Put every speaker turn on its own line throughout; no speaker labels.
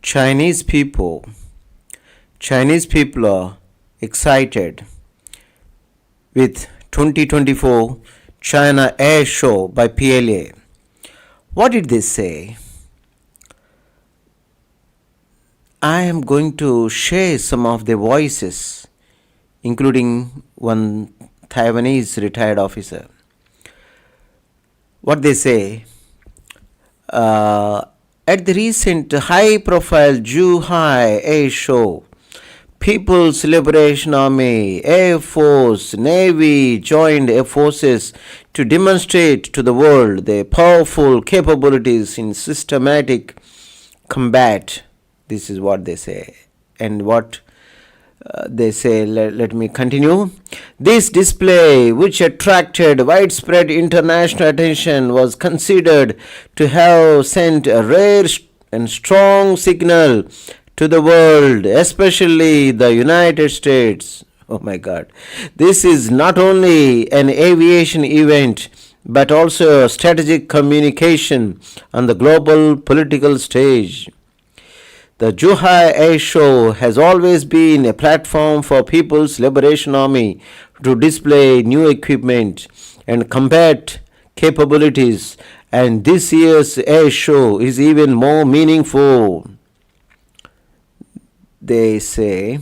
Chinese people. Chinese people are excited with 2024 China Air Show by PLA. What did they say? I am going to share some of their voices, including one Taiwanese retired officer. What they say, at the recent high-profile Zhuhai Air Show, People's Liberation Army, Air Force, Navy joined air forces to demonstrate to the world their powerful capabilities in systematic combat. This is what they say. And what they say, let me continue. This display, which attracted widespread international attention, was considered to have sent a rare and strong signal to the world, especially the United States. Oh my God. This is not only an aviation event, but also a strategic communication on the global political stage. The Zhuhai Air Show has always been a platform for People's Liberation Army to display new equipment and combat capabilities, and this year's air show is even more meaningful. They say,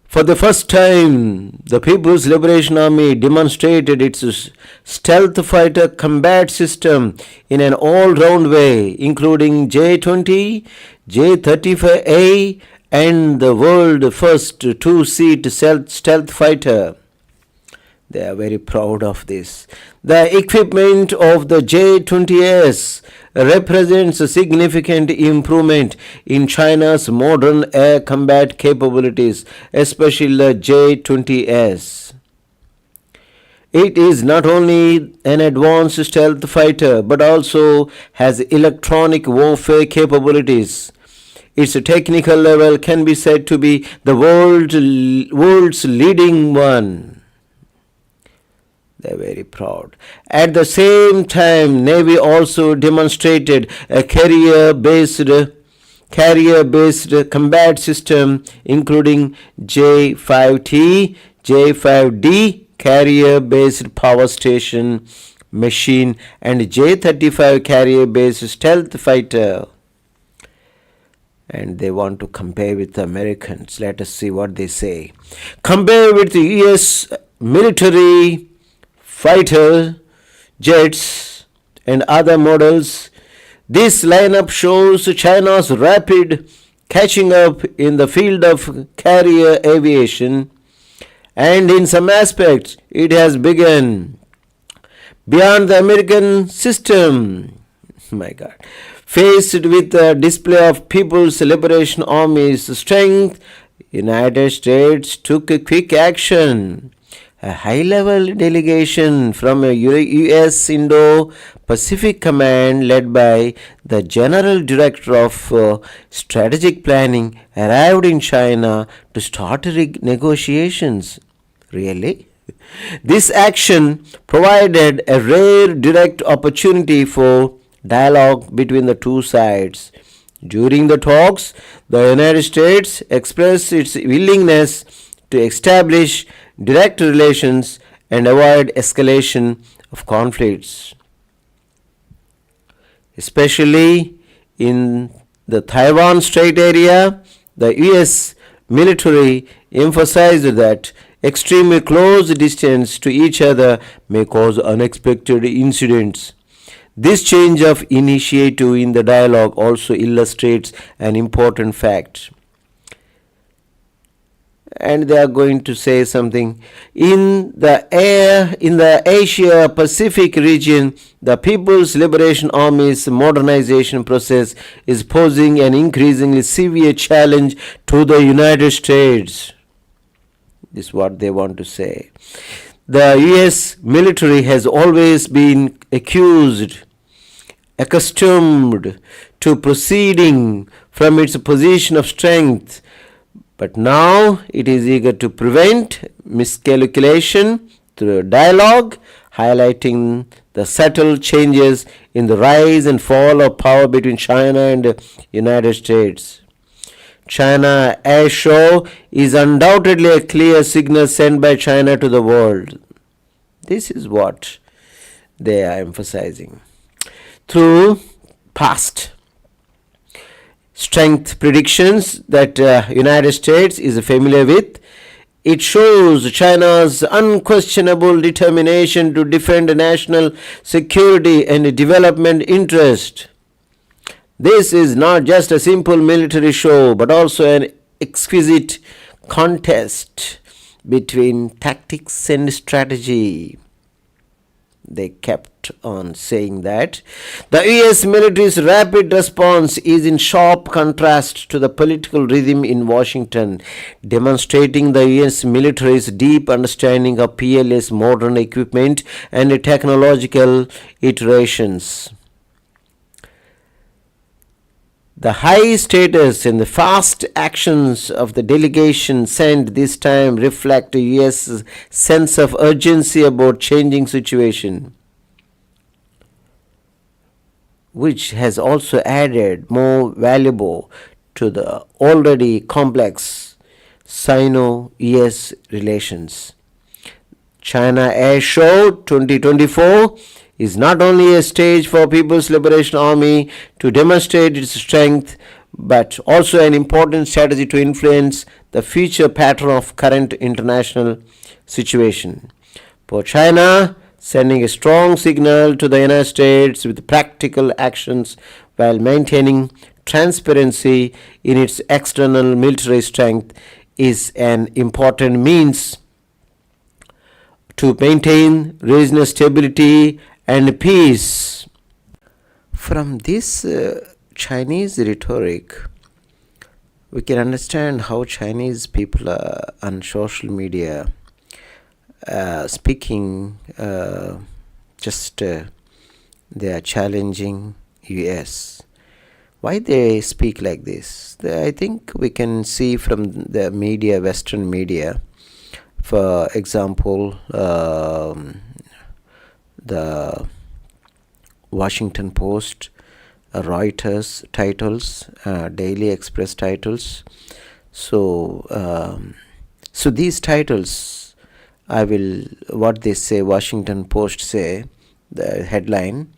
for the first time, the People's Liberation Army demonstrated its stealth fighter combat system in an all-round way, including J-20, J-35A, and the world's first two-seat stealth fighter. They are very proud of this. The equipment of the J-20S represents a significant improvement in China's modern air combat capabilities, especially the J-20S. It is not only an advanced stealth fighter, but also has electronic warfare capabilities. Its technical level can be said to be the world's leading one. They are very proud. At the same time, Navy also demonstrated a carrier-based combat system, including J-5T, J-5D, carrier-based power station machine, and J-35 carrier-based stealth fighter. And they want to compare with the Americans. Let us see what they say. Compare with the US military fighter jets and other models. This lineup shows China's rapid catching up in the field of carrier aviation, and in some aspects it has begun beyond the American system. My God. Faced with the display of People's Liberation Army's strength, United States took a quick action. A high-level delegation from a U.S. Indo-Pacific Command led by the General Director of Strategic Planning arrived in China to start negotiations. Really? This action provided a rare direct opportunity for dialogue between the two sides. During the talks, the United States expressed its willingness to establish direct relations and avoid escalation of conflicts, especially in the Taiwan Strait area. The U.S. military emphasized that extremely close distance to each other may cause unexpected incidents. This change of initiative in the dialogue also illustrates an important fact. And they are going to say something. In the Asia Pacific region, the People's Liberation Army's modernization process is posing an increasingly severe challenge to the United States. This is what they want to say. The US military has always been accustomed to proceeding from its position of strength, but now it is eager to prevent miscalculation through dialogue, highlighting the subtle changes in the rise and fall of power between China and the United States. China Air Show is undoubtedly a clear signal sent by China to the world. This is what they are emphasizing. Through past strength predictions that United States is familiar with, it shows China's unquestionable determination to defend national security and development interest. This is not just a simple military show, but also an exquisite contest between tactics and strategy. They kept on saying that the US military's rapid response is in sharp contrast to the political rhythm in Washington, demonstrating the US military's deep understanding of PLA's modern equipment and technological iterations. The high status and the fast actions of the delegation sent this time reflect the U.S. sense of urgency about changing situation, which has also added more valuable to the already complex Sino-US relations. China Air Show 2024 is not only a stage for People's Liberation Army to demonstrate its strength, but also an important strategy to influence the future pattern of current international situation. For China, sending a strong signal to the United States with practical actions while maintaining transparency in its external military strength is an important means to maintain regional stability and peace. From this Chinese rhetoric, we can understand how Chinese people are on social media speaking they are challenging US. Why they speak like this? I think we can see from the media, Western media. For example, the Washington Post, Reuters titles, Daily Express titles. So these titles, what they say, Washington Post say, the headline,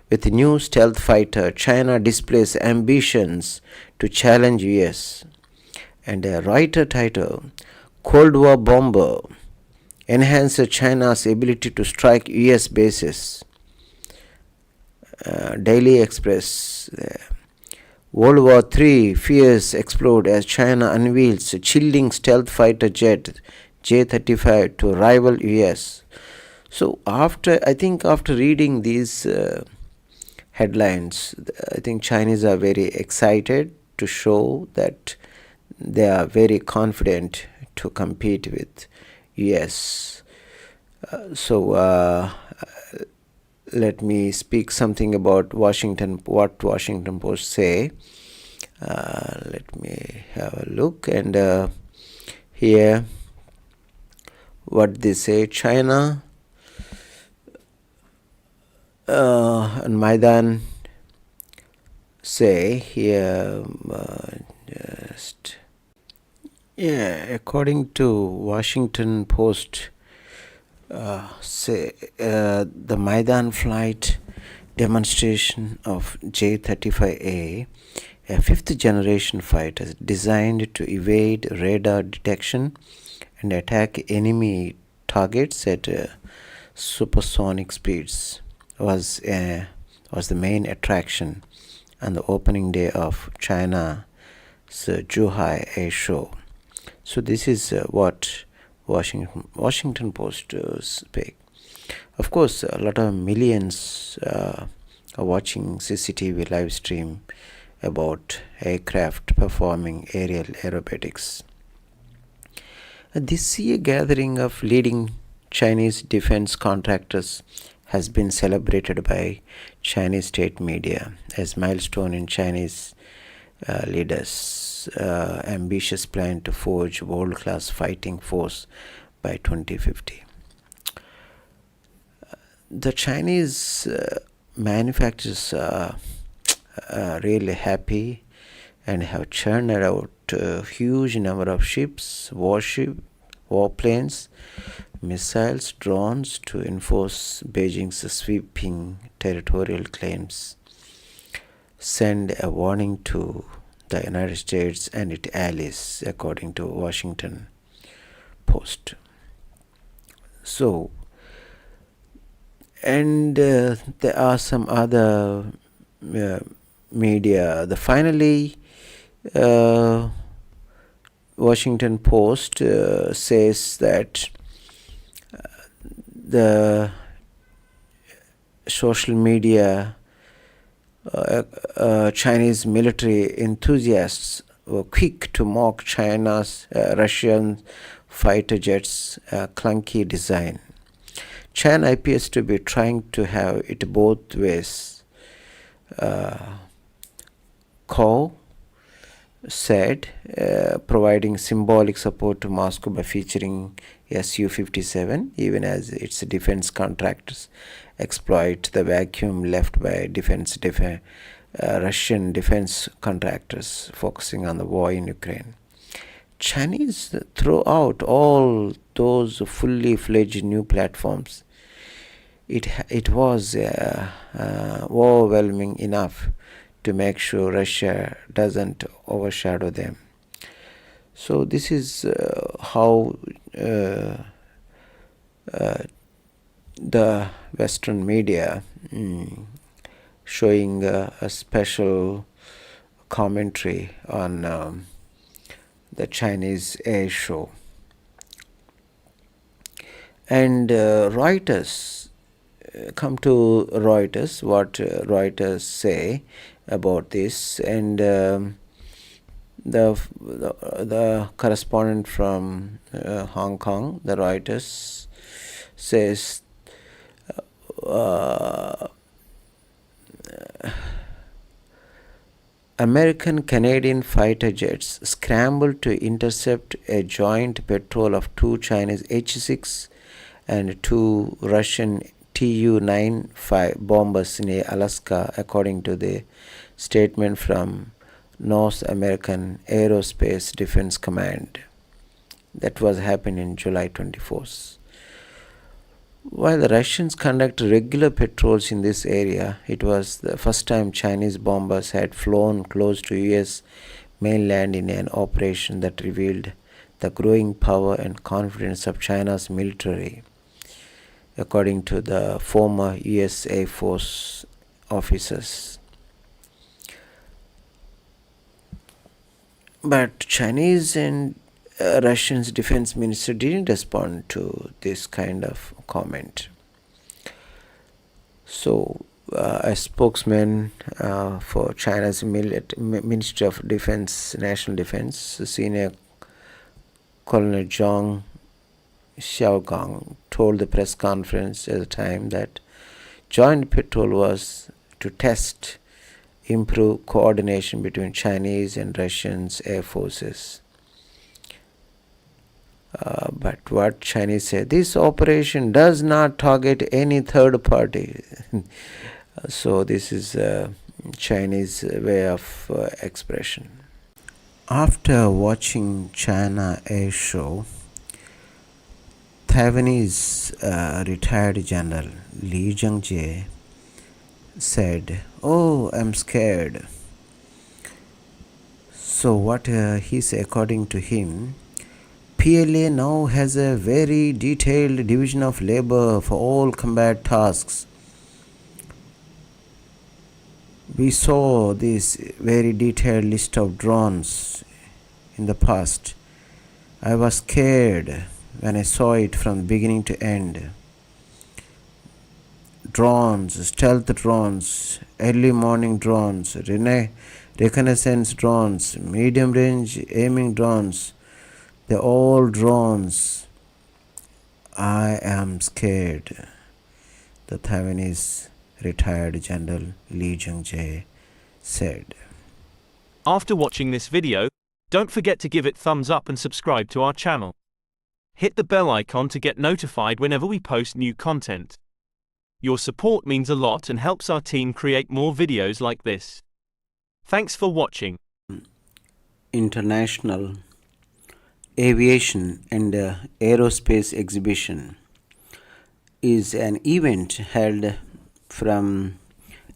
with new stealth fighter, China displays ambitions to challenge US. And a Reuters title, Cold War bomber enhances China's ability to strike US bases. Daily Express, World War III fears explode as China unveils a chilling stealth fighter jet J-35 to rival US. So after reading these headlines, I think Chinese are very excited to show that they are very confident to compete with US. Let me speak something about what Washington Post say. Let me have a look, and here what they say: China and Maidan say here according to Washington Post, the Maidan flight demonstration of J-35A, a fifth generation fighter designed to evade radar detection and attack enemy targets at supersonic speeds, was the main attraction on the opening day of China's Zhuhai Air Show. So this is what Washington Post speak. Of course, a lot of millions are watching CCTV live stream about aircraft performing aerial aerobatics. This year gathering of leading Chinese defense contractors has been celebrated by Chinese state media as milestone in Chinese leaders' ambitious plan to forge world-class fighting force by 2050. the Chinese manufacturers are really happy and have churned out a huge number of ships, warplanes, missiles, drones to enforce Beijing's sweeping territorial claims, send a warning to the United States and its allies, according to Washington Post. So, and there are some other media. Finally, Washington Post says that the social media Chinese military enthusiasts were quick to mock China's Russian fighter jets' clunky design. China appears to be trying to have it both ways. Ko said, providing symbolic support to Moscow by featuring Su-57, even as its defense contractors exploit the vacuum left by Russian defense contractors focusing on the war in Ukraine. Chinese throw out all those fully fledged new platforms. It was overwhelming enough to make sure Russia doesn't overshadow them. So this is how the Western media showing a special commentary on the Chinese air show. And Reuters, come to Reuters, what Reuters say about this, and the correspondent from Hong Kong, the Reuters, says American-Canadian fighter jets scrambled to intercept a joint patrol of two Chinese H-6 and two Russian Tu-95 bombers near Alaska, according to the statement from North American Aerospace Defense Command. That was happened in July 24th. While the Russians conducted regular patrols in this area, it was the first time Chinese bombers had flown close to US mainland in an operation that revealed the growing power and confidence of China's military, according to the former US Air Force officers. But Chinese and Russian's defense minister didn't respond to this kind of comment. So, a spokesman for China's Ministry of Defense, National Defense, Senior Colonel Zhang Xiaogang, told the press conference at the time that joint patrol was to test improve coordination between Chinese and Russian air forces. But what Chinese say, this operation does not target any third party. So this is a Chinese way of expression. After watching China Air Show, Taiwanese retired General Li Zhengjie said, "Oh, I'm scared." So what he said, according to him, PLA now has a very detailed division of labor for all combat tasks. We saw this very detailed list of drones in the past. I was scared when I saw it from beginning to end. Drones, stealth drones, early morning drones, reconnaissance drones, medium range aiming drones, they're all drones. I am scared, the Taiwanese retired General Li Zhengjie said.
After watching this video, don't forget to give it thumbs up and subscribe to our channel. Hit the bell icon to get notified whenever we post new content. Your support means a lot and helps our team create more videos like this. Thanks for watching.
International Aviation and Aerospace Exhibition is an event held from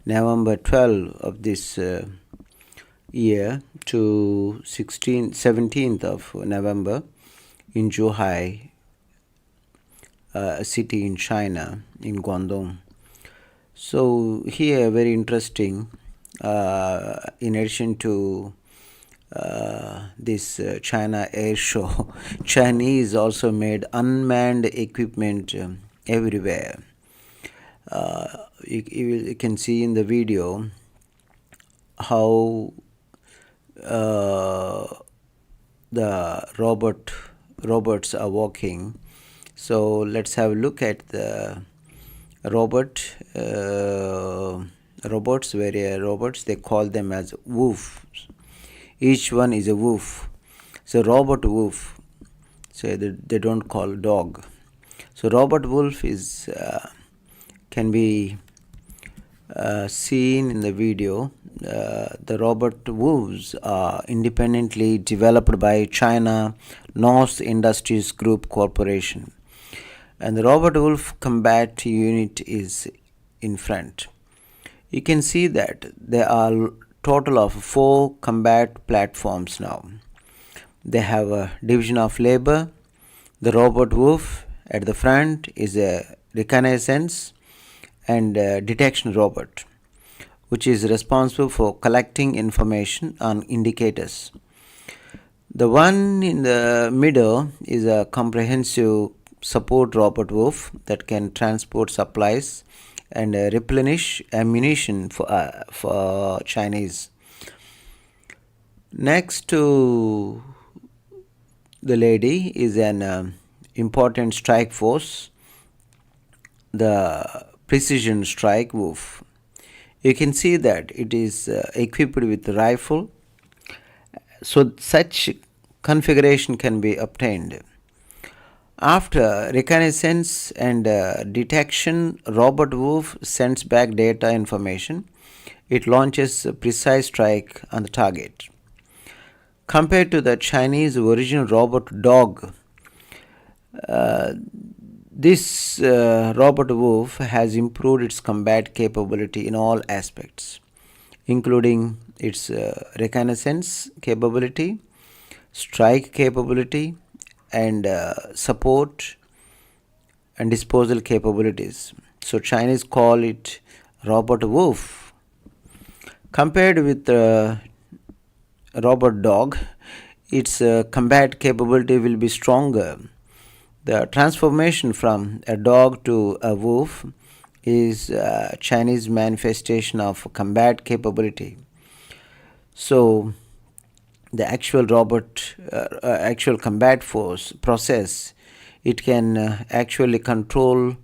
November 12 of this year to 17th of November in Zhuhai, a city in China, in Guangdong. So here, very interesting, in addition to this China Air Show, Chinese also made unmanned equipment everywhere. You can see in the video how the robots are walking. So let's have a look at the robots. They call them as wolves. Each one is a wolf. So robot wolf. So they don't call dog. So robot wolf is can be seen in the video. The robot wolves are independently developed by China North Industries Group Corporation, and the robot wolf combat unit is in front. You can see that there are total of 4 combat platforms now. They have a division of labor. The robot wolf at the front is a reconnaissance and detection robot, which is responsible for collecting information on indicators. The one in the middle is a comprehensive support robot wolf that can transport supplies and replenish ammunition for Chinese. Next to the lady is an important strike force, the precision strike wolf. You can see that it is equipped with a rifle, so such configuration can be obtained. After reconnaissance and detection, robot wolf sends back data information. It launches a precise strike on the target. Compared to the Chinese original robot dog, this robot wolf has improved its combat capability in all aspects, including its reconnaissance capability, strike capability, and support and disposal capabilities. So Chinese call it robot wolf. Compared with robot dog, its combat capability will be stronger. The transformation from a dog to a wolf is a Chinese manifestation of combat capability. So the actual actual combat force process, it can actually control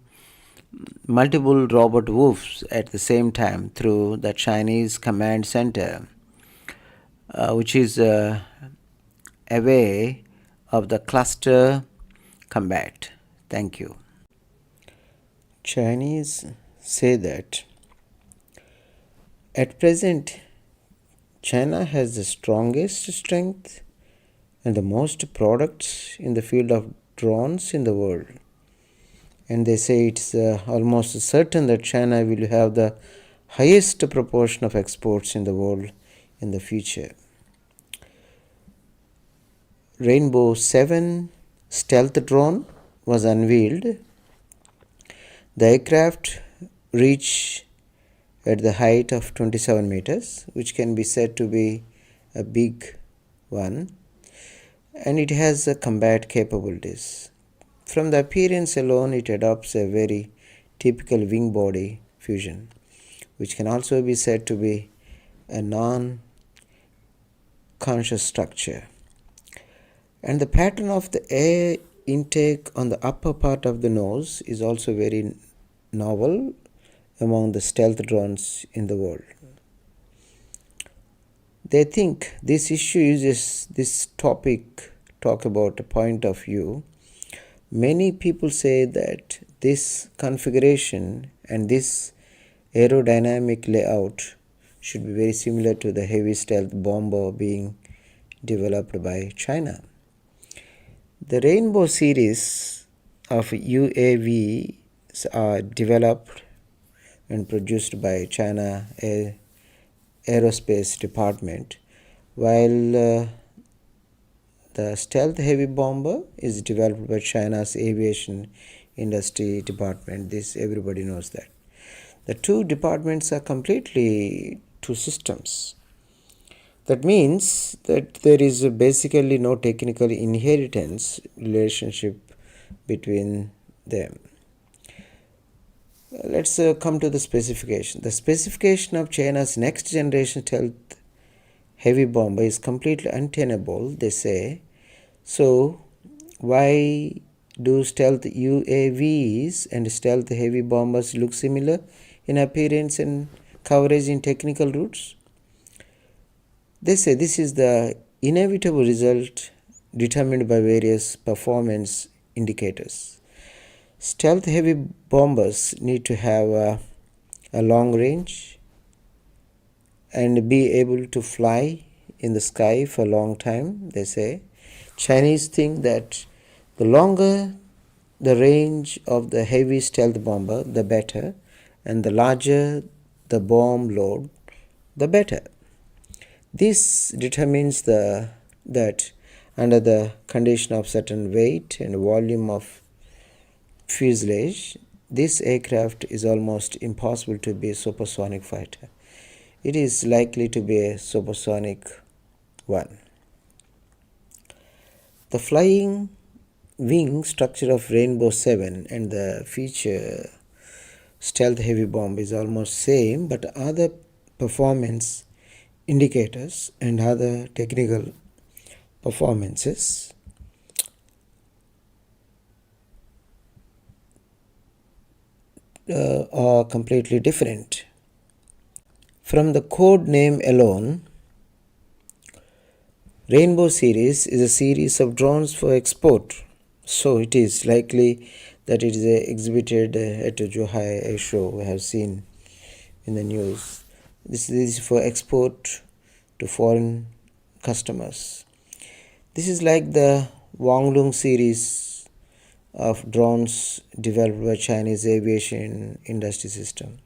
multiple robot wolves at the same time through the Chinese command center, which is a way of the cluster combat. Thank you. Chinese say that at present China has the strongest strength and the most products in the field of drones in the world. And they say it's almost certain that China will have the highest proportion of exports in the world in the future. Rainbow 7 stealth drone was unveiled. The aircraft reached at the height of 27 meters, which can be said to be a big one, and it has combat capabilities. From the appearance alone, it adopts a very typical wing body fusion, which can also be said to be a non-conscious structure. And the pattern of the air intake on the upper part of the nose is also very novel among the stealth drones in the world. They think this issue uses this talk about a point of view. Many people say that this configuration and this aerodynamic layout should be very similar to the heavy stealth bomber being developed by China. The Rainbow series of UAVs are developed and produced by China Aerospace Department, while the stealth heavy bomber is developed by China's Aviation Industry Department. This everybody knows that. The two departments are completely two systems. That means that there is basically no technical inheritance relationship between them. Let's come to the specification. The specification of China's next generation stealth heavy bomber is completely untenable, they say. So why do stealth UAVs and stealth heavy bombers look similar in appearance and coverage in technical routes? They say this is the inevitable result determined by various performance indicators. Stealth heavy bombers need to have a long range and be able to fly in the sky for a long time, they say. Chinese think that the longer the range of the heavy stealth bomber, the better, and the larger the bomb load, the better. This determines that under the condition of certain weight and volume of fuselage, this aircraft is almost impossible to be a supersonic fighter. It is likely to be a supersonic one. The flying wing structure of Rainbow 7 and the feature stealth heavy bomb is almost same, but other performance indicators and other technical performances are completely different. From the code name alone, Rainbow series is a series of drones for export, so it is likely that it is exhibited at the Zhuhai Air Show. We have seen in the news. This is for export to foreign customers. This is like the Wanglong series of drones developed by Chinese aviation industry system.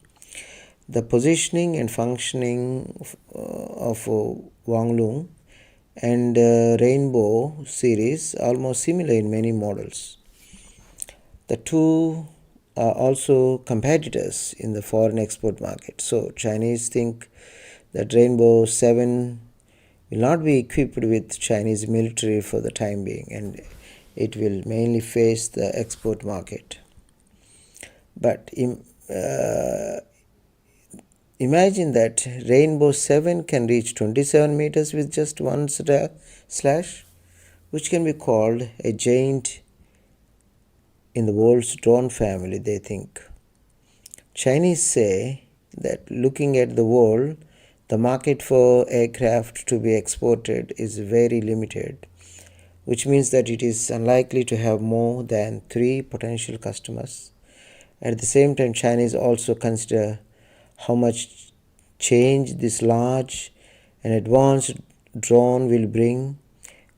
The positioning and functioning of Wanglong and Rainbow series are almost similar in many models. The two are also competitors in the foreign export market. So Chinese think that Rainbow 7 will not be equipped with Chinese military for the time being, and it will mainly face the export market. But imagine that Rainbow 7 can reach 27 meters with just one slash, which can be called a giant in the world's drone family, they think. Chinese say that looking at the world, the market for aircraft to be exported is very limited, which means that it is unlikely to have more than 3 potential customers. At the same time, Chinese also consider how much change this large and advanced drone will bring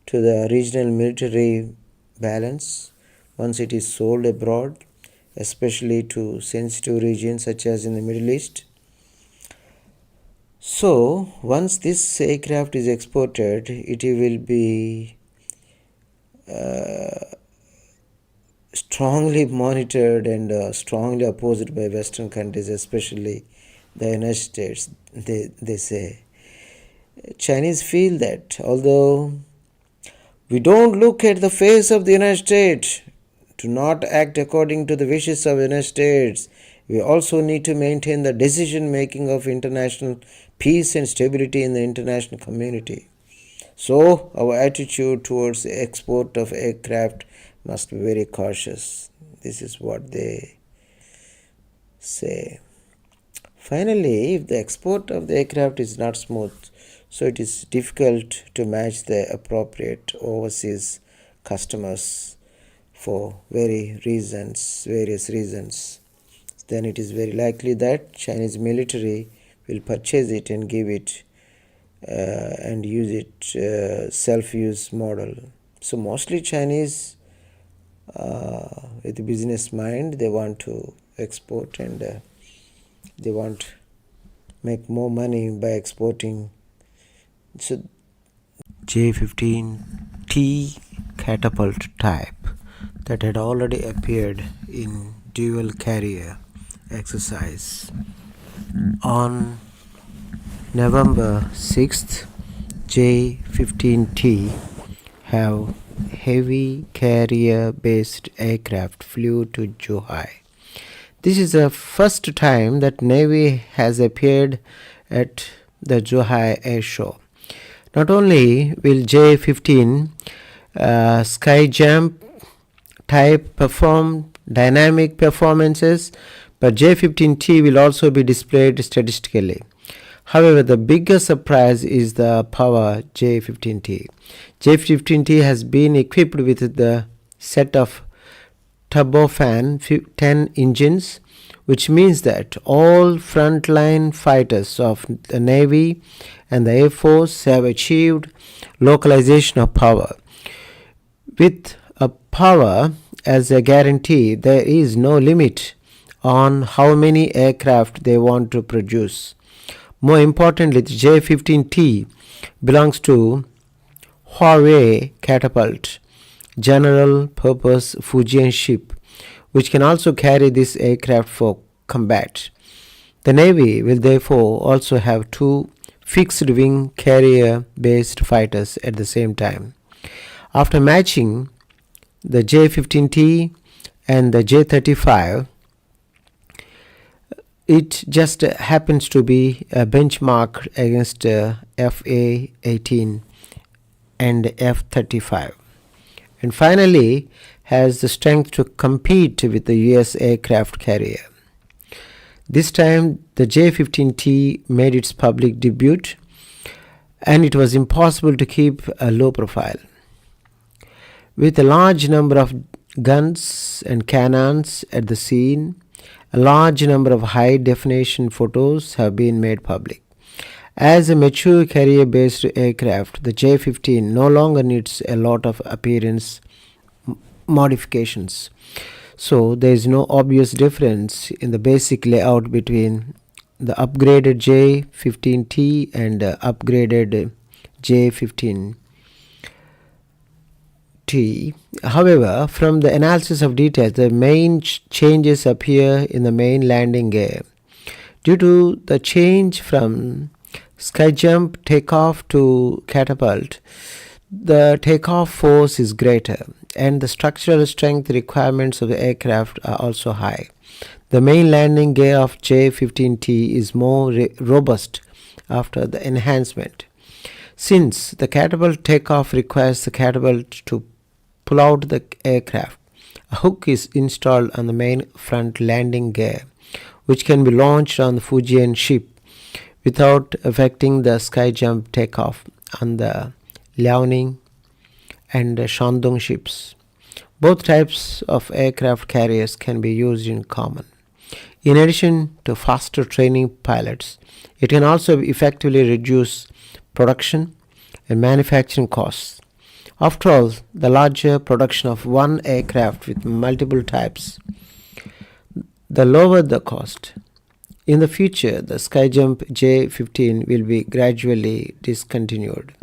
to the regional military balance once it is sold abroad, especially to sensitive regions such as in the Middle East. So, once this aircraft is exported, it will be strongly monitored and strongly opposed by Western countries, especially the United States, they say. Chinese feel that although we don't look at the face of the United States, to not act according to the wishes of the United States, we also need to maintain the decision making of international peace and stability in the international community. So our attitude towards the export of aircraft must be very cautious. This is what they say. Finally, if the export of the aircraft is not smooth, so it is difficult to match the appropriate overseas customers for various reasons, then it is very likely that Chinese military will purchase it and give it and use it self-use model. So mostly Chinese with the business mind, they want to export and they want make more money by exporting. So J-15T catapult type that had already appeared in dual carrier exercise on November 6th. J-15T have heavy carrier based aircraft flew to Zhuhai. This is the first time that Navy has appeared at the Zhuhai Air Show. Not only will J-15 sky jump type perform dynamic performances, but J-15T will also be displayed statistically. However, the biggest surprise is the power J-15T. J-15T has been equipped with the set of turbofan 10 engines, which means that all frontline fighters of the Navy and the Air Force have achieved localization of power. With a power as a guarantee, there is no limit on how many aircraft they want to produce. More importantly, the J-15T belongs to Huawei Catapult, general purpose Fujian ship, which can also carry this aircraft for combat. The Navy will therefore also have two fixed-wing carrier-based fighters at the same time. After matching the J-15T and the J-35, it just happens to be a benchmark against F-18 and F-35, and finally has the strength to compete with the US aircraft carrier. This time the J-15T made its public debut, and it was impossible to keep a low profile. With a large number of guns and cannons at the scene, a large number of high-definition photos have been made public. As a mature carrier-based aircraft, the J-15 no longer needs a lot of appearance modifications. So there is no obvious difference in the basic layout between the upgraded J-15T and the upgraded J-15T. However, from the analysis of details, the main changes appear in the main landing gear. Due to the change from sky jump takeoff to catapult, the takeoff force is greater and the structural strength requirements of the aircraft are also high. The main landing gear of J-15T is more robust after the enhancement. Since the catapult takeoff requires the catapult to pull out the aircraft, a hook is installed on the main front landing gear, which can be launched on the Fujian ship without affecting the sky jump takeoff on the Liaoning and Shandong ships. Both types of aircraft carriers can be used in common. In addition to faster training pilots, it can also effectively reduce production and manufacturing costs. After all, the larger production of one aircraft with multiple types, the lower the cost. In the future, the Skyjump J-15 will be gradually discontinued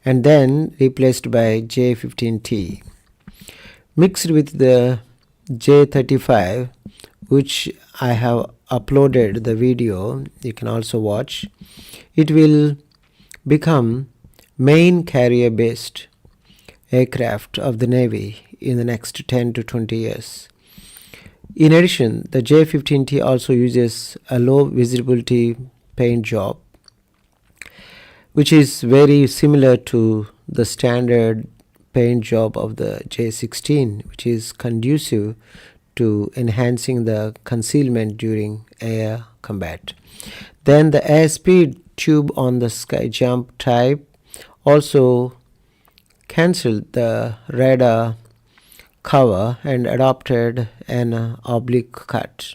and then replaced by J-15T. Mixed with the J-35, which I have uploaded the video, you can also watch, it will become main carrier based aircraft of the Navy in the next 10 to 20 years. In addition, the J-15T also uses a low visibility paint job, which is very similar to the standard paint job of the J-16, which is conducive to enhancing the concealment during air combat. Then the airspeed tube on the Skyjump type also cancelled the radar cover and adopted an oblique cut.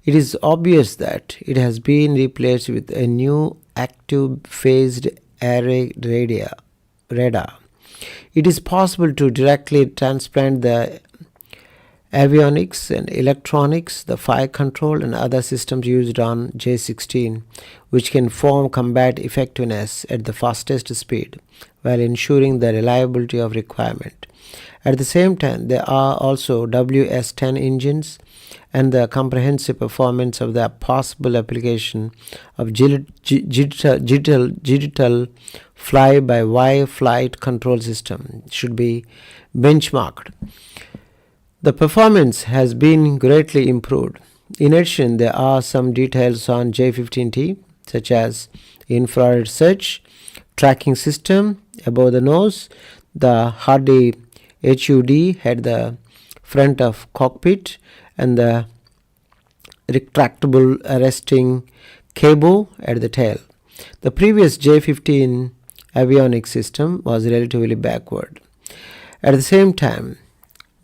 It is obvious that it has been replaced with a new active phased array radar. It is possible to directly transplant the avionics and electronics, the fire control, and other systems used on J-16, which can form combat effectiveness at the fastest speed while ensuring the reliability of requirement. At the same time, there are also WS-10 engines and the comprehensive performance of the possible application of digital fly-by-wire flight control system should be benchmarked. The performance has been greatly improved. In addition, there are some details on J-15T, such as infrared search, tracking system above the nose, the hardy HUD at the front of cockpit, and the retractable arresting cable at the tail. The previous J-15 avionics system was relatively backward. At the same time,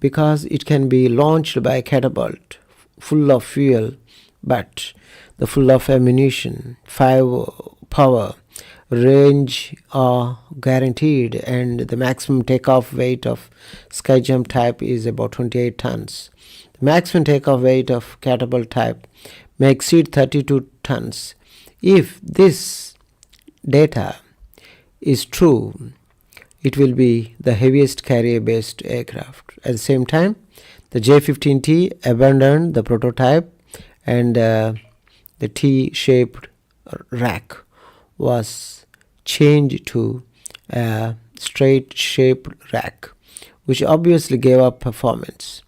because it can be launched by a catapult full of fuel, but the full of ammunition, power, range are guaranteed, and the maximum takeoff weight of Skyjump type is about 28 tons. The maximum takeoff weight of catapult type may exceed 32 tons. If this data is true, it will be the heaviest carrier-based aircraft. At the same time, the J-15T abandoned the prototype, and the T-shaped rack was changed to a straight-shaped rack, which obviously gave up performance.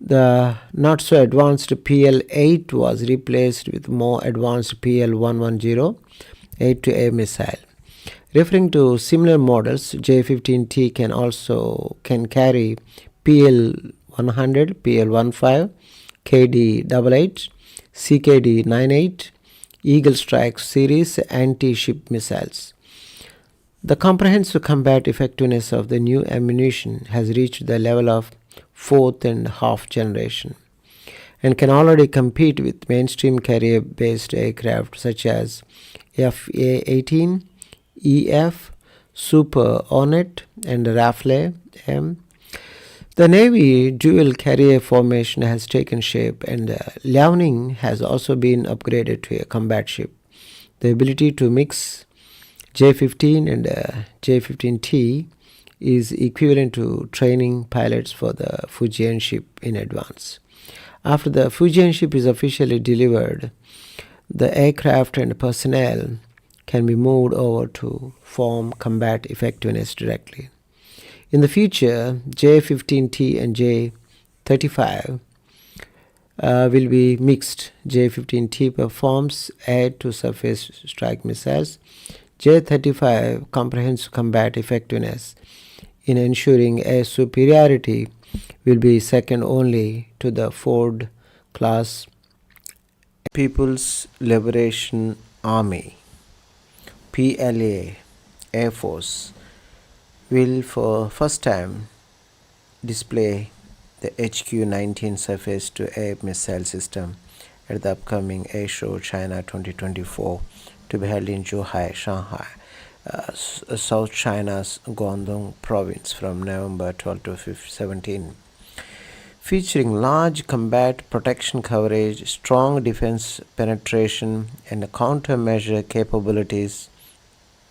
The not-so-advanced PL-8 was replaced with more advanced PL-110 air-to-air missile. Referring to similar models, J-15T can carry PL-100, PL-15, KD-88, CKD-98, Eagle Strike series anti-ship missiles. The comprehensive combat effectiveness of the new ammunition has reached the level of fourth and half generation and can already compete with mainstream carrier-based aircraft such as FA-18, EF, Super Hornet, and Rafale M. The Navy dual carrier formation has taken shape, and Liaoning has also been upgraded to a combat ship. The ability to mix J-15 and J-15T is equivalent to training pilots for the Fujian ship in advance. After the Fujian ship is officially delivered, the aircraft and personnel can be moved over to form combat effectiveness directly. In the future, J-15T and J-35 will be mixed. J-15T performs air-to-surface strike missiles. J-35 comprehensive combat effectiveness in ensuring air superiority will be second only to the Ford class. People's Liberation Army PLA Air Force will for first time display the HQ-19 surface-to-air missile system at the upcoming Air Show China 2024 to be held in Zhuhai, Shanghai, South China's Guangdong province from November 12 to 17. Featuring large combat protection coverage, strong defense penetration, and countermeasure capabilities,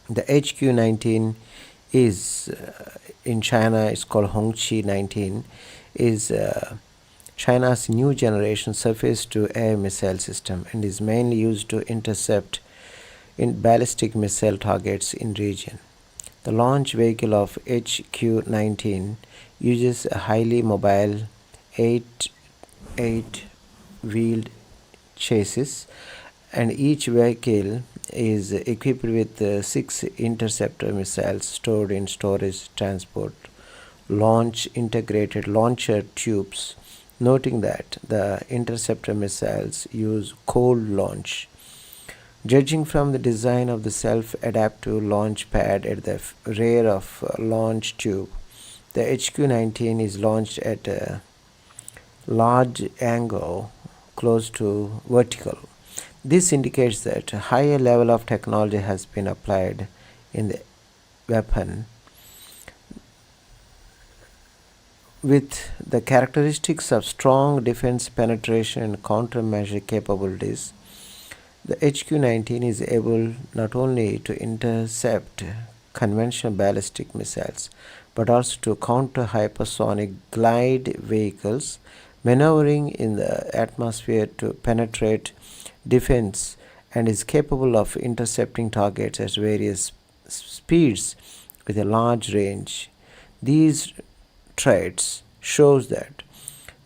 the HQ-19 is in China it's called HQ-19, is China's new generation surface-to-air missile system and is mainly used to intercept in ballistic missile targets in region. The launch vehicle of HQ-19 uses a highly mobile 8-wheeled chassis, and each vehicle is equipped with 6 interceptor missiles stored in storage transport launch integrated launcher tubes, noting that the interceptor missiles use cold launch. Judging from the design of the self-adaptive launch pad at the rear of launch tube, The HQ-19 is launched at a large angle close to vertical. This indicates that a higher level of technology has been applied in the weapon with the characteristics of strong defense penetration and countermeasure capabilities. The HQ-19 is able not only to intercept conventional ballistic missiles but also to counter hypersonic glide vehicles maneuvering in the atmosphere to penetrate defense, and is capable of intercepting targets at various speeds with a large range. These traits shows that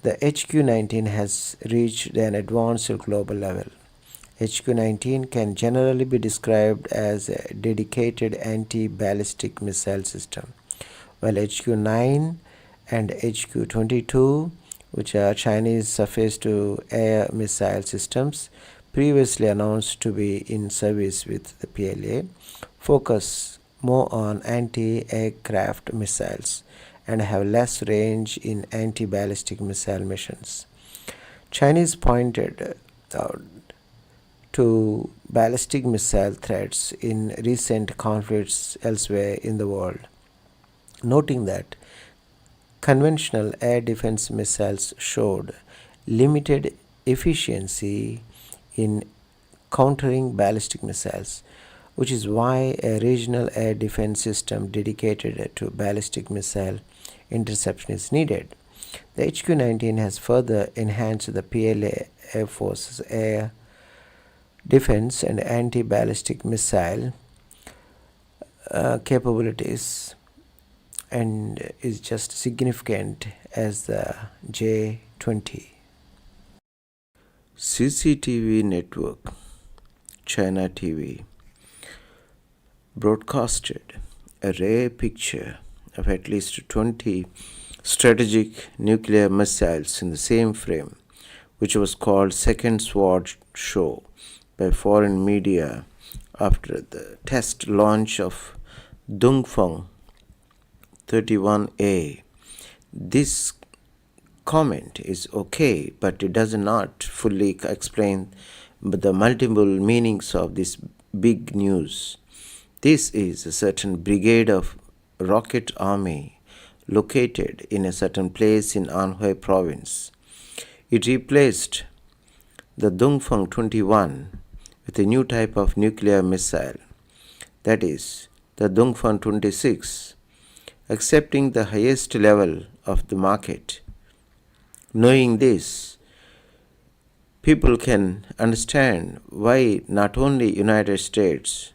the HQ-19 has reached an advanced global level. HQ-19 can generally be described as a dedicated anti-ballistic missile system, while HQ-9 and HQ-22, which are Chinese surface-to-air missile systems previously announced to be in service with the PLA, focus more on anti-aircraft missiles and have less range in anti-ballistic missile missions. Chinese pointed out to ballistic missile threats in recent conflicts elsewhere in the world, noting that conventional air defense missiles showed limited efficiency in countering ballistic missiles, which is why a regional air defense system dedicated to ballistic missile interception is needed. The HQ-19 has further enhanced the PLA Air Force's air defense and anti-ballistic missile capabilities and is just significant as the J-20. CCTV network, China TV, broadcasted a rare picture of at least 20 strategic nuclear missiles in the same frame, which was called Second Sword Show by foreign media after the test launch of Dongfeng 31A. This comment is okay, but it does not fully explain the multiple meanings of this big news. This is a certain brigade of rocket army located in a certain place in Anhui province. It replaced the Dongfeng 21 with a new type of nuclear missile, that is, the Dongfeng 26, accepting the highest level of the market. Knowing this, people can understand why not only United States,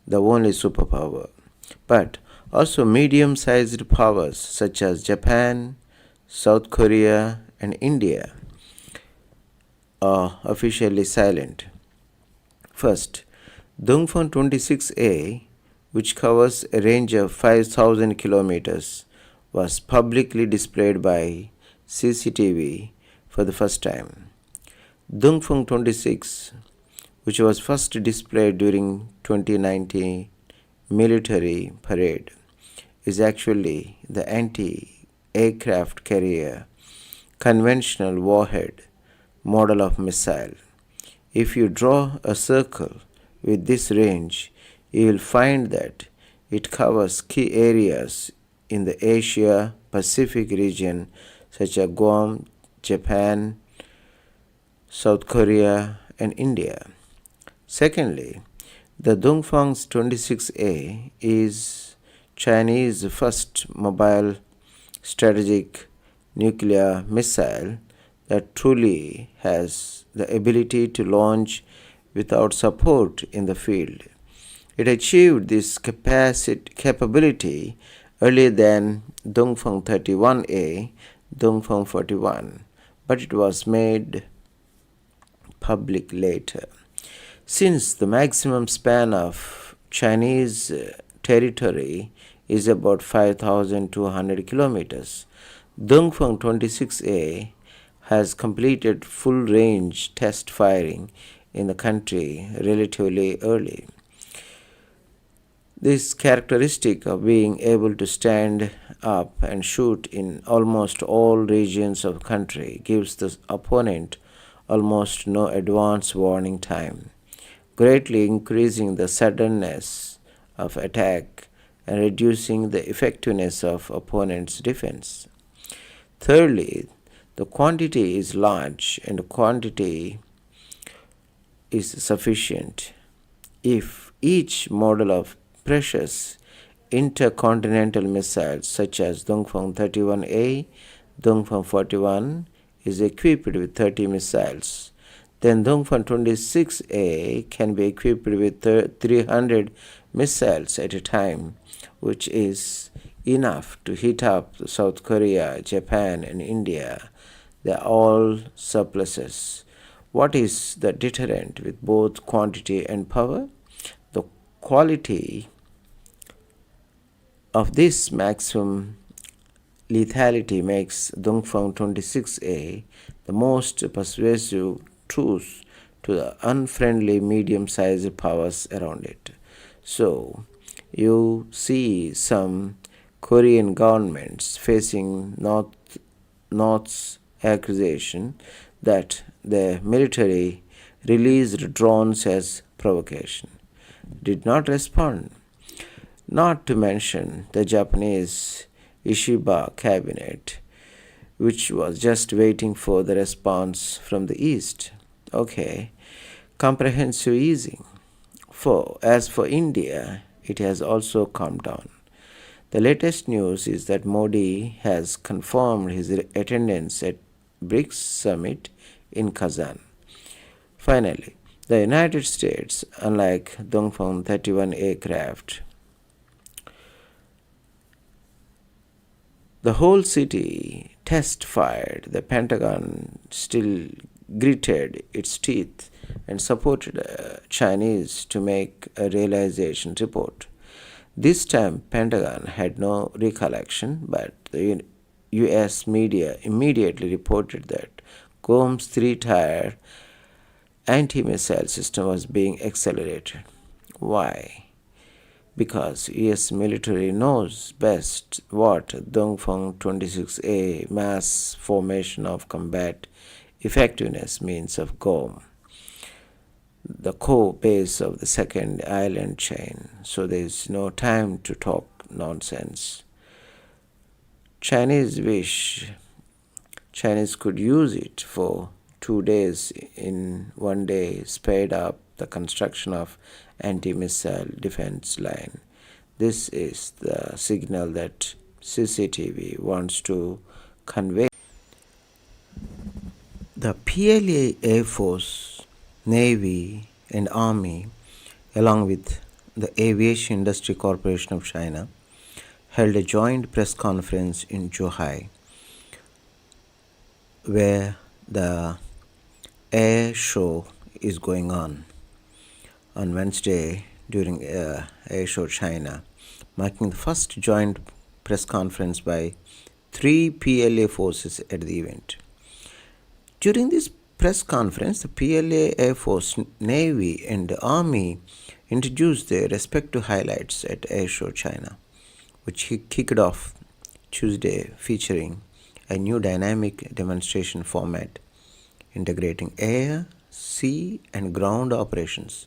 the only superpower, but also medium-sized powers such as Japan, South Korea, and India are officially silent. First, Dongfeng 26A, which covers a range of 5,000 kilometers, was publicly displayed by CCTV for the first time. Dongfeng 26, which was first displayed during 2019 military parade, is actually the anti-aircraft carrier conventional warhead model of missile. If you draw a circle with this range, you will find that it covers key areas in the Asia-Pacific region such as Guam, Japan, South Korea, and India. Secondly, the Dongfeng 26A is Chinese first mobile strategic nuclear missile that truly has the ability to launch without support in the field. It achieved this capability earlier than Dongfeng 31A, Dongfeng 41, but it was made public later. Since the maximum span of Chinese territory is about 5,200 kilometers, Dongfeng 26A has completed full-range test firing in the country relatively early. This characteristic of being able to stand up and shoot in almost all regions of the country gives the opponent almost no advance warning time, greatly increasing the suddenness of attack and reducing the effectiveness of opponent's defense. Thirdly, the quantity is large and the quantity is sufficient. If each model of precious intercontinental missiles such as Dongfeng 31A, Dongfeng 41 is equipped with 30 missiles, then Dongfeng 26A can be equipped with 300 missiles at a time, which is enough to hit up South Korea, Japan, and India. They are all surpluses. What is the deterrent with both quantity and power? The quality of this maximum lethality makes Dongfeng 26A the most persuasive truth to the unfriendly medium-sized powers around it. So, you see some Korean governments facing North's accusation that the military released drones as provocation, did not respond. Not to mention the Japanese Ishiba cabinet, which was just waiting for the response from the East. Okay, comprehensive easing. As for India, it has also calmed down. The latest news is that Modi has confirmed his attendance at BRICS summit in Kazan. Finally, the United States, unlike Dongfeng 31 aircraft, the whole city test fired. The Pentagon still gritted its teeth and supported Chinese to make a realization report. This time, Pentagon had no recollection, but the U.S. media immediately reported that Guam's three-tier anti-missile system was being accelerated. Why? Because U.S. military knows best what Dongfeng 26A mass formation of combat effectiveness means of Guam, the core base of the second island chain. So there is no time to talk nonsense. Chinese could use it for 2 days in 1 day, sped up the construction of anti-missile defense line. This is the signal that CCTV wants to convey. The PLA Air Force, Navy, and Army, along with the Aviation Industry Corporation of China, held a joint press conference in Zhuhai, where the air show is going on Wednesday during Air Show China, marking the first joint press conference by 3 PLA forces at the event. During this press conference, the PLA Air Force, Navy, and the Army introduced their respective highlights at Air Show China, which kicked off Tuesday, featuring a new dynamic demonstration format integrating air, sea, and ground operations,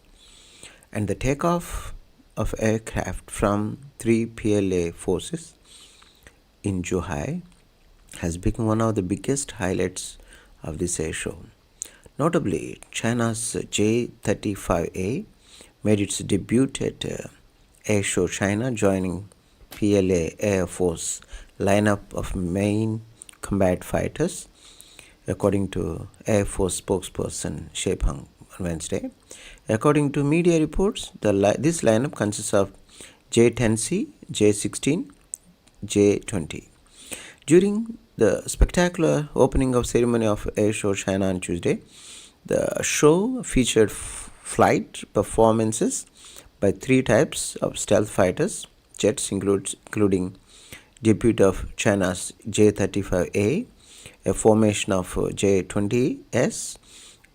and the takeoff of aircraft from 3 PLA forces in Zhuhai has become one of the biggest highlights of this air show. Notably, China's J-35A made its debut at Air Show China, joining PLA Air Force lineup of main combat fighters, according to Air Force spokesperson Shepang on Wednesday. According to media reports, this lineup consists of J-10C, J-16, J-20. During the spectacular opening of ceremony of Air Show China on Tuesday, the show featured flight performances by 3 types of stealth fighters jets, including debut of China's J-35A, a formation of J-20S,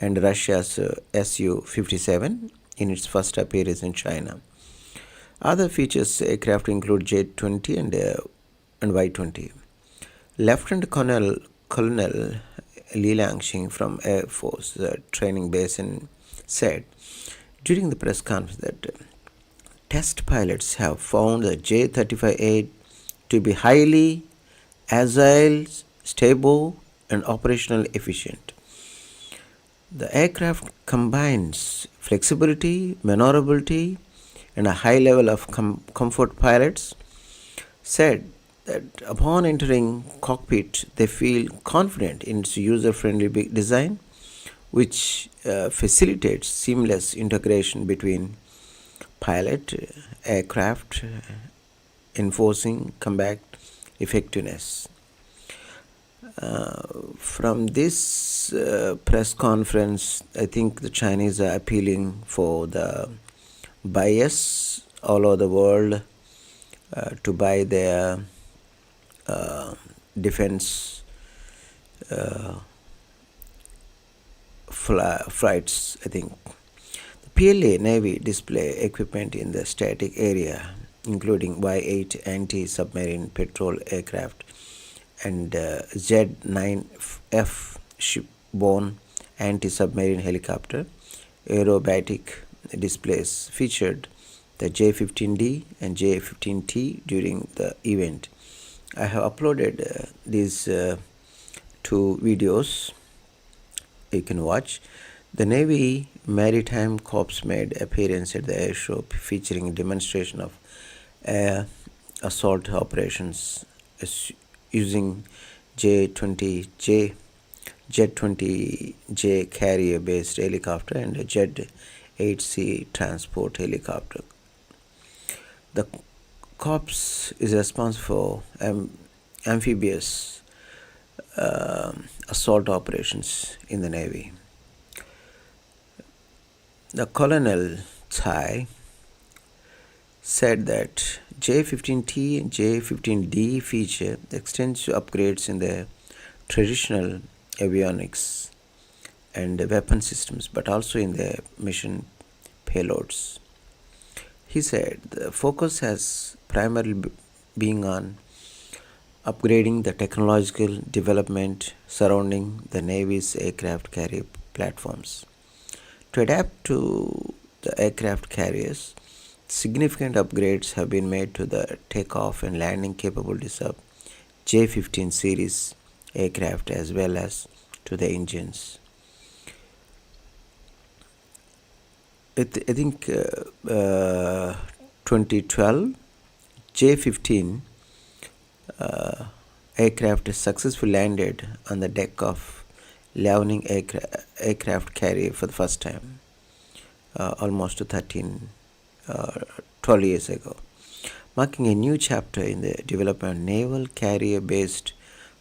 and Russia's Su-57 in its first appearance in China. Other features aircraft include J-20 and Y-20. Lieutenant Colonel Li Langxing from Air Force Training Base said during the press conference that test pilots have found the J-35A to be highly agile, stable, and operationally efficient. The aircraft combines flexibility, maneuverability, and a high level of comfort. Pilots said that upon entering cockpit, they feel confident in its user-friendly design, which facilitates seamless integration between pilot, aircraft, enforcing combat effectiveness. From this press conference, I think the Chinese are appealing for the buyers all over the world to buy their defense flights, I think. The PLA Navy display equipment in the static area, including Y-8 anti-submarine patrol aircraft and Z-9F shipborne anti-submarine helicopter. Aerobatic displays featured the J-15D and J-15T during the event. I have uploaded these two videos you can watch. The Navy Maritime Corps made appearance at the air show, featuring a demonstration of air assault operations using J-20J carrier-based helicopter and a Jet-8C transport helicopter. The Corps is responsible for amphibious assault operations in the Navy. The Colonel Tsai said that J-15T and J-15D feature extensive upgrades in their traditional avionics and weapon systems, but also in their mission payloads. He said the focus has primarily been on upgrading the technological development surrounding the Navy's aircraft carrier platforms. To adapt to the aircraft carriers, significant upgrades have been made to the takeoff and landing capabilities of J-15 series aircraft as well as to the engines. I think 2012 J-15 aircraft successfully landed on the deck of Liaoning aircraft carrier for the first time, almost 12 years ago, marking a new chapter in the development of naval carrier-based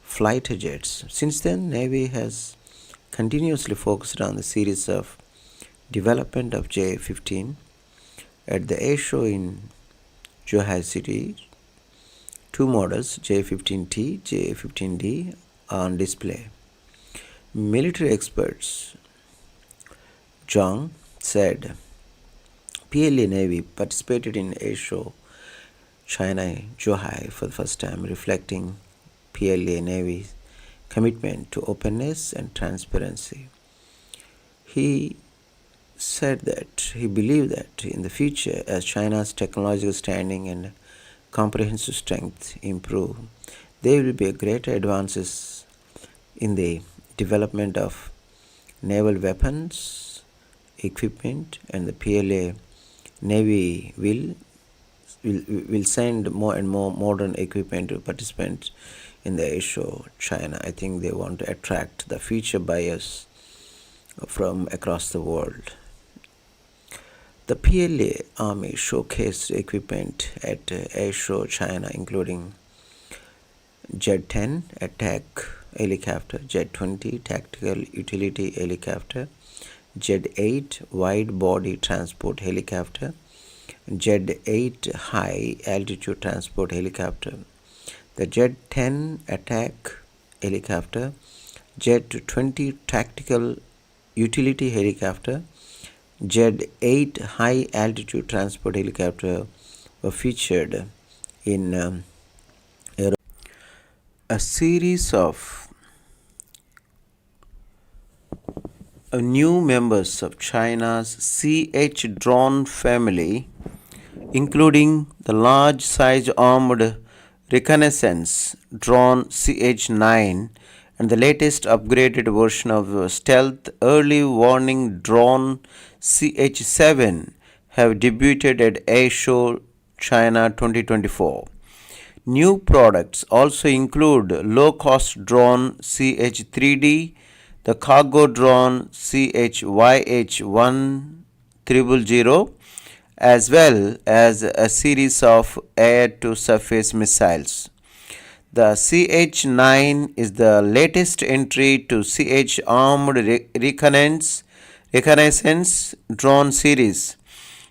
fighter jets. Since then, Navy has continuously focused on the series of development of J-15. At the air show in Zhuhai City, two models, J-15T, J-15D, are on display. Military experts Zhang said PLA Navy participated in air show China Zhuhai for the first time, reflecting PLA Navy's commitment to openness and transparency. He said that he believed that in the future, as China's technological standing and comprehensive strength improve, there will be greater advances in the development of naval weapons, equipment, and the PLA Navy will send more and more modern equipment to participants in the air show China. I think they want to attract the future buyers from across the world. The PLA Army showcased equipment at Air Show China, including Jet-10 attack helicopter, Jet-20 tactical utility helicopter, Jet-8 wide-body transport helicopter, Jet-8 high-altitude transport helicopter, the Jet-10 attack helicopter, Jet-20 tactical utility helicopter, Jet-8 high-altitude transport helicopter were featured in a series of new members of China's CH drone family, including the large-sized armored reconnaissance drone CH-9 and the latest upgraded version of stealth early warning drone CH-7 have debuted at Air Show China 2024. New products also include low-cost drone CH-3D, the cargo drone CHYH-1000, as well as a series of air-to-surface missiles. The CH-9 is the latest entry to CH armored reconnaissance drone series.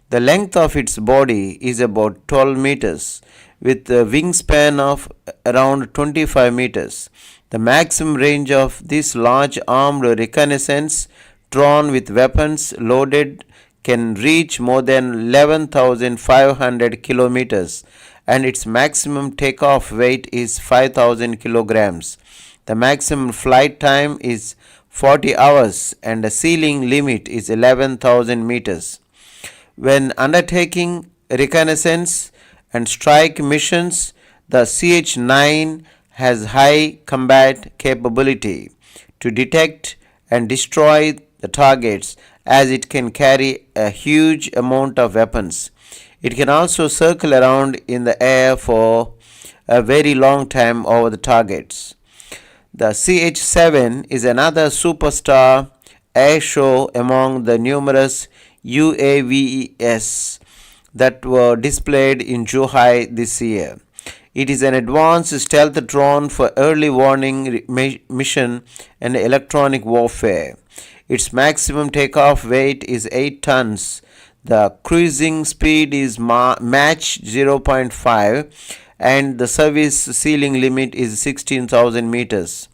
The length of its body is about 12 meters, with a wingspan of around 25 meters. The maximum range of this large armed reconnaissance drone with weapons loaded can reach more than 11,500 kilometers, and its maximum takeoff weight is 5,000 kilograms. The maximum flight time is 40 hours and the ceiling limit is 11,000 meters. When undertaking reconnaissance and strike missions, the CH-9 has high combat capability to detect and destroy the targets, as it can carry a huge amount of weapons. It can also circle around in the air for a very long time over the targets. The CH-7 is another superstar air show among the numerous UAVs that were displayed in Zhuhai this year. It is an advanced stealth drone for early warning mission and electronic warfare. Its maximum takeoff weight is 8 tons. The cruising speed is Mach 0.5 and the service ceiling limit is 16,000 meters.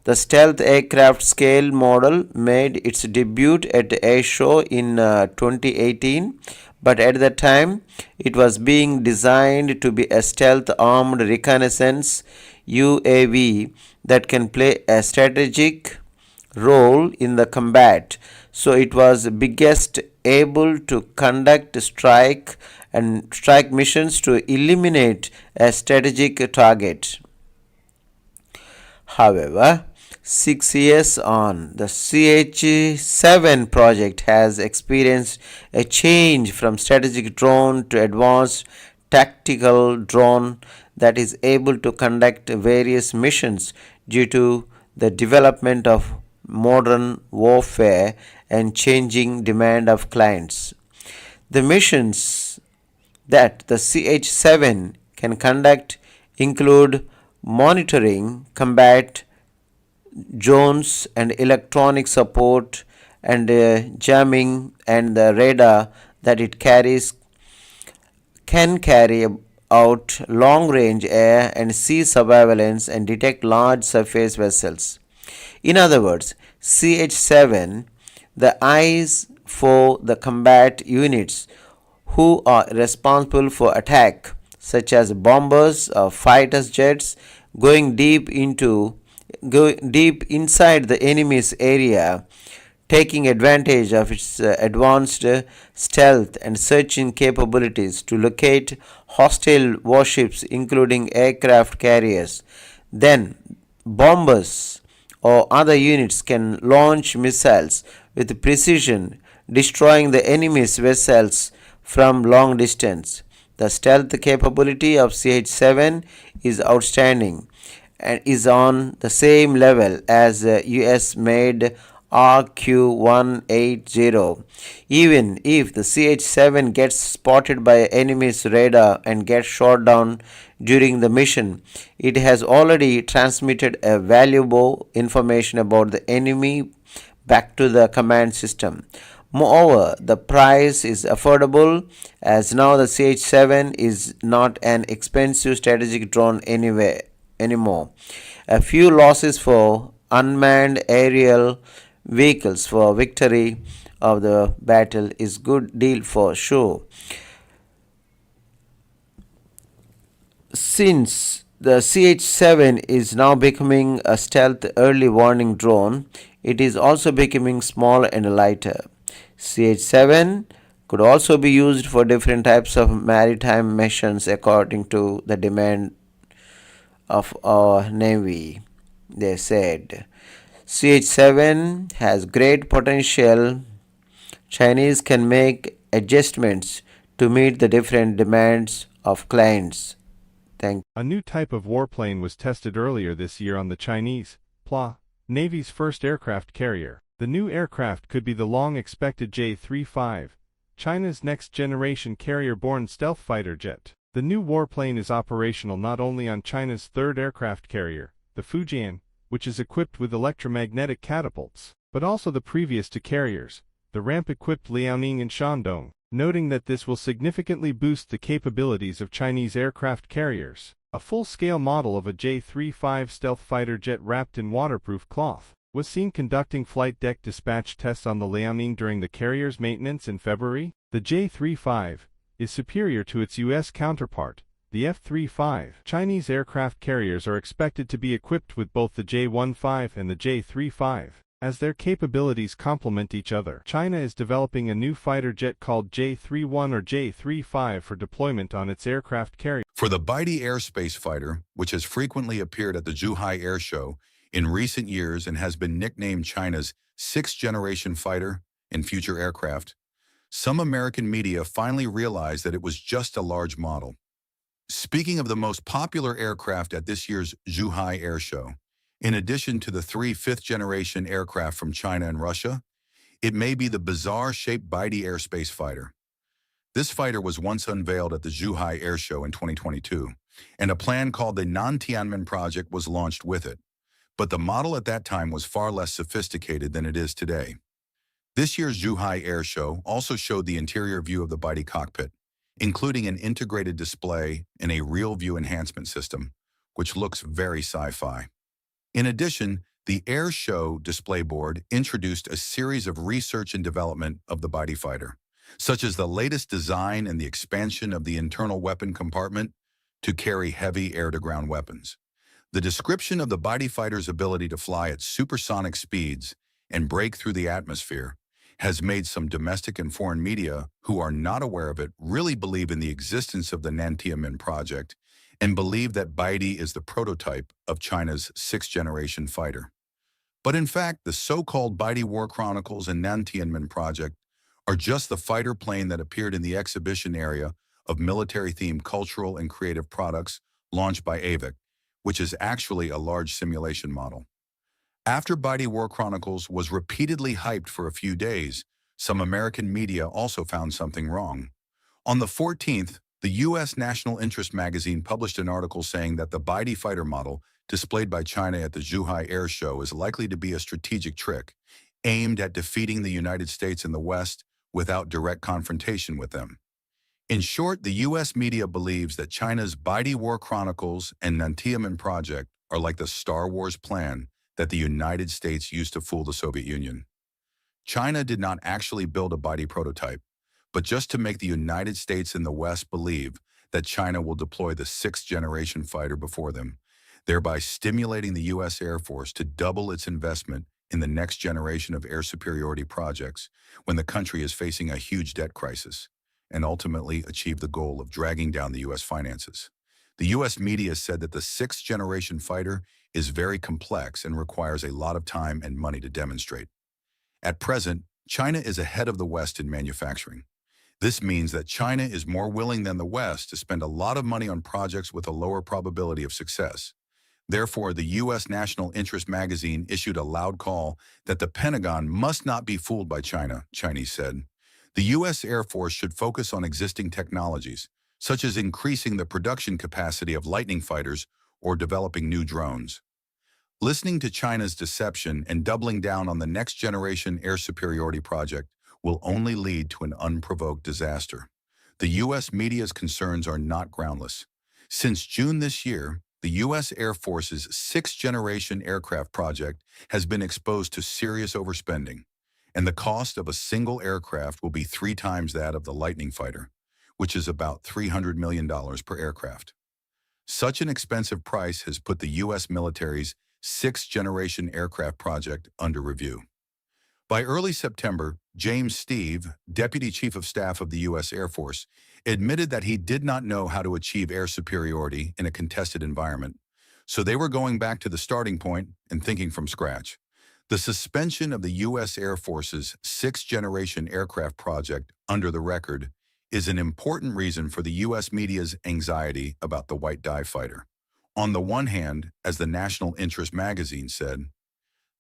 The stealth aircraft scale model made its debut at the Air Show in 2018, but at the time it was being designed to be a stealth armed reconnaissance UAV that can play a strategic role in the combat. So it was biggest able to conduct strike missions to eliminate a strategic target. However, 6 years on, the CH-7 project has experienced a change from strategic drone to advanced tactical drone that is able to conduct various missions due to the development of modern warfare and changing demand of clients. The missions that the CH-7 can conduct include monitoring combat drones and electronic support and jamming, and the radar that it carries can carry out long range air and sea surveillance and detect large surface vessels. In other words, CH-7, the eyes for the combat units who are responsible for attack, such as bombers or fighter jets, going deep inside the enemy's area, taking advantage of its advanced stealth and searching capabilities to locate hostile warships, including aircraft carriers. Then, bombers or other units can launch missiles with precision, destroying the enemy's vessels from long distance. The stealth capability of CH-7 is outstanding and is on the same level as US made HQ-19. Even if the CH-7 gets spotted by enemy's radar and gets shot down during the mission, it has already transmitted a valuable information about the enemy back to the command system. Moreover, the price is affordable, as now the CH-7 is not an expensive strategic drone anymore. A few losses for unmanned aerial vehicles for victory of the battle is good deal for sure. Since the CH-7 is now becoming a stealth early warning drone, it is also becoming small and lighter. CH-7 could also be used for different types of maritime missions according to the demand of our Navy, they said. CH-7 has great potential. Chinese can make adjustments to meet the different demands of clients. Thank
A new type of warplane was tested earlier this year on the Chinese PLA Navy's first aircraft carrier. The new aircraft could be the long-expected J-35, China's next-generation carrier-borne stealth fighter jet. The new warplane is operational not only on China's third aircraft carrier, the Fujian, which is equipped with electromagnetic catapults, but also the previous two carriers, the ramp-equipped Liaoning and Shandong, noting that this will significantly boost the capabilities of Chinese aircraft carriers. A full-scale model of a J-35 stealth fighter jet wrapped in waterproof cloth was seen conducting flight deck dispatch tests on the Liaoning during the carrier's maintenance in February. The J-35 is superior to its U.S. counterpart, the F-35. Chinese aircraft carriers are expected to be equipped with both the J-15 and the J-35. As their capabilities complement each other, China is developing a new fighter jet called J-31 or J-35 for deployment on its aircraft carrier.
For the Baidi airspace fighter, which has frequently appeared at the Zhuhai Air Show in recent years and has been nicknamed China's sixth-generation fighter and future aircraft, some American media finally realized that it was just a large model. Speaking of the most popular aircraft at this year's Zhuhai Air Show, in addition to the three fifth-generation aircraft from China and Russia, it may be the bizarre-shaped Baidi airspace fighter. This fighter was once unveiled at the Zhuhai Air Show in 2022, and a plan called the Nantianmen project was launched with it. But the model at that time was far less sophisticated than it is today. This year's Zhuhai Air Show also showed the interior view of the Baidi cockpit, including an integrated display and a real-view enhancement system, which looks very sci-fi. In addition, the Air Show display board introduced a series of research and development of the Baidi fighter, such as the latest design and the expansion of the internal weapon compartment to carry heavy air-to-ground weapons. The description of the Baidi fighter's ability to fly at supersonic speeds and break through the atmosphere has made some domestic and foreign media who are not aware of it really believe in the existence of the Nantianmen project and believe that Baidi is the prototype of China's sixth-generation fighter. But in fact, the so-called Baidi War Chronicles and Nantianmen project are just the fighter plane that appeared in the exhibition area of military-themed cultural and creative products launched by AVIC, which is actually a large simulation model. After Baidi War Chronicles was repeatedly hyped for a few days, some American media also found something wrong. On the 14th, the U.S. National Interest magazine published an article saying that the Baidi fighter model displayed by China at the Zhuhai Air Show is likely to be a strategic trick aimed at defeating the United States and the West without direct confrontation with them. In short, the U.S. media believes that China's Baidi War Chronicles and Nantianmen project are like the Star Wars plan that the United States used to fool the Soviet Union. China did not actually build a Baidi prototype, but just to make the United States and the West believe that China will deploy the sixth-generation fighter before them, thereby stimulating the U.S. Air Force to double its investment in the next generation of air superiority projects when the country is facing a huge debt crisis, and ultimately achieve the goal of dragging down the U.S. finances. The U.S. media said that the sixth-generation fighter is very complex and requires a lot of time and money to demonstrate. At present, China is ahead of the West in manufacturing. This means that China is more willing than the West to spend a lot of money on projects with a lower probability of success. Therefore, the U.S. National Interest magazine issued a loud call that the Pentagon must not be fooled by China, Chinese said. The U.S. Air Force should focus on existing technologies, such as increasing the production capacity of Lightning fighters or developing new drones. Listening to China's deception and doubling down on the next-generation air superiority project will only lead to an unprovoked disaster. The U.S. media's concerns are not groundless. Since June this year, the U.S. Air Force's sixth-generation aircraft project has been exposed to serious overspending, and the cost of a single aircraft will be 3 times that of the Lightning fighter, which is about $300 million per aircraft. Such an expensive price has put the U.S. military's sixth-generation aircraft project under review. By early September, James Steve, Deputy Chief of Staff of the U.S. Air Force, admitted that he did not know how to achieve air superiority in a contested environment, so they were going back to the starting point and thinking from scratch. The suspension of the U.S. Air Force's sixth-generation aircraft project under the record is an important reason for the U.S. media's anxiety about the white die fighter. On the one hand, as the National Interest magazine said,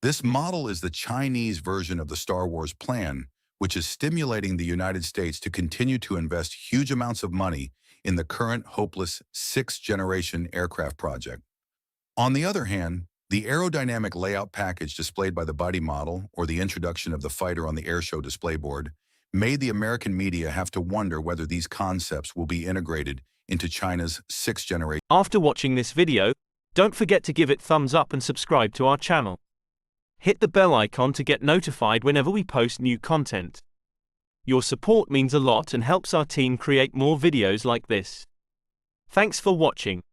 this model is the Chinese version of the Star Wars plan, which is stimulating the United States to continue to invest huge amounts of money in the current hopeless sixth-generation aircraft project. On the other hand, the aerodynamic layout package displayed by the body model or the introduction of the fighter on the airshow display board made the American media have to wonder whether these concepts will be integrated into China's sixth-generation.
After watching this video, don't forget to give it thumbs up and subscribe to our channel. Hit the bell icon to get notified whenever we post new content. Your support means a lot and helps our team create more videos like this. Thanks for watching.